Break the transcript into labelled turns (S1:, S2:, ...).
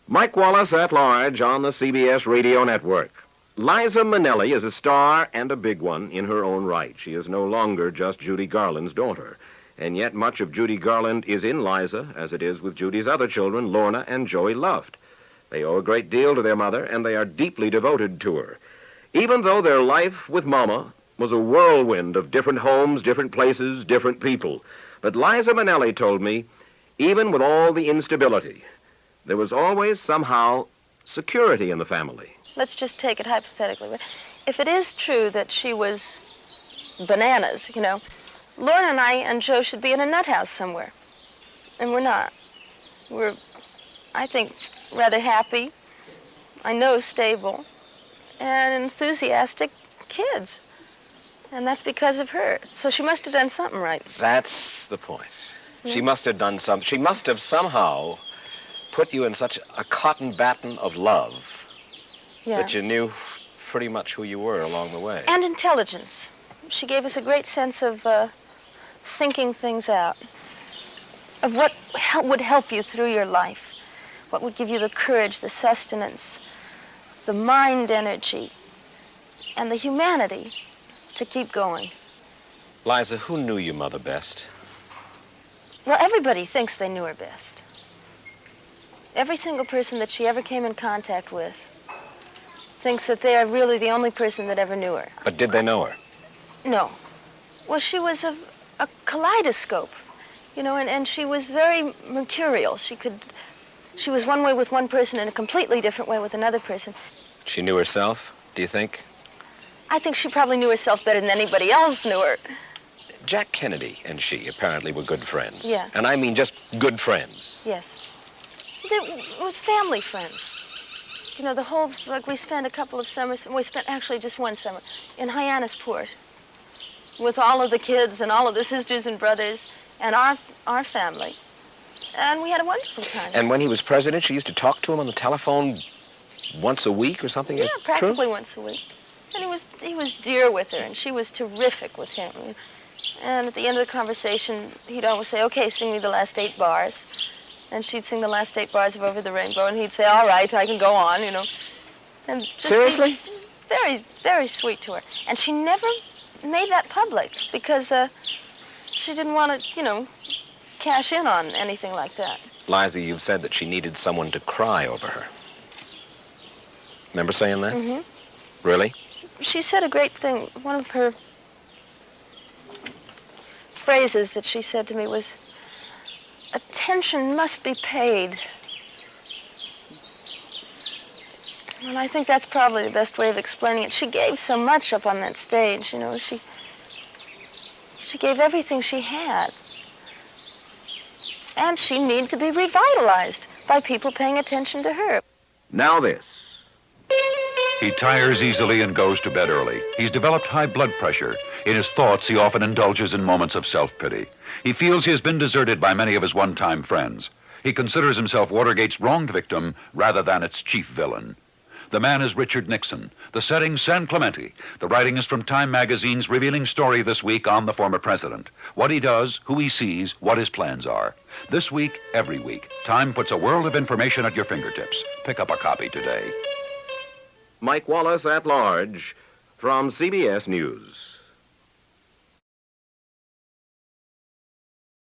S1: Mike Wallace at Large on the CBS Radio Network. Liza Minnelli is a star and a big one in her own right. She is no longer just Judy Garland's daughter. And yet much of Judy Garland is in Liza, as it is with Judy's other children, Lorna and Joey Luft. They owe a great deal to their mother, and they are deeply devoted to her. Even though their life with Mama was a whirlwind of different homes, different places, different people. But Liza Minnelli told me, even with all the instability, there was always somehow security in the family.
S2: Let's just take it hypothetically. If it is true that she was bananas, Lorna and I and Joe should be in a nut house somewhere. And we're not. We're, I think, rather happy, I know stable, and enthusiastic kids. And that's because of her. So she must have done something right.
S3: That's the point. She must have done something. She must have somehow put you in such a cotton batten of love that you knew pretty much who you were along the way.
S2: And intelligence. She gave us a great sense of thinking things out, of what would help you through your life, what would give you the courage, the sustenance, the mind energy, and the humanity to keep going.
S3: Liza, who knew your mother best?
S2: Well, everybody thinks they knew her best. Every single person that she ever came in contact with thinks that they are really the only person that ever knew her.
S3: But did they know her?
S2: No. Well, she was a kaleidoscope, and she was very mercurial. She was one way with one person and a completely different way with another person.
S3: She knew herself, do you think?
S2: I think she probably knew herself better than anybody else knew her.
S3: Jack Kennedy and she apparently were good friends.
S2: Yeah.
S3: And I mean just good friends.
S2: Yes. It was family friends. We spent a couple of summers, we spent actually just one summer, in Hyannisport with all of the kids and all of the sisters and brothers and our family. And we had a wonderful time.
S3: And when he was president, she used to talk to him on the telephone once a week or something?
S2: Yeah, practically once a week. And he was dear with her, and she was terrific with him. And at the end of the conversation, he'd always say, "Okay, sing me the last 8 bars." And she'd sing the last 8 bars of Over the Rainbow, and he'd say, "All right, I can go on," And just
S3: seriously?
S2: Very, very sweet to her. And she never made that public because she didn't want to, cash in on anything like that.
S3: Liza, you've said that she needed someone to cry over her. Remember saying that?
S2: Mm-hmm.
S3: Really?
S2: She said a great thing. One of her phrases that she said to me was, "Attention must be paid." And I think that's probably the best way of explaining it. She gave so much up on that stage, She gave everything she had. And she needed to be revitalized by people paying attention to her.
S1: Now this.
S4: He tires easily and goes to bed early. He's developed high blood pressure. In his thoughts, he often indulges in moments of self-pity. He feels he has been deserted by many of his one-time friends. He considers himself Watergate's wronged victim rather than its chief villain. The man is Richard Nixon. The setting, San Clemente. The writing is from Time magazine's revealing story this week on the former president. What he does, who he sees, what his plans are. This week, every week, Time puts a world of information at your fingertips. Pick up a copy today.
S1: Mike Wallace at Large from CBS News.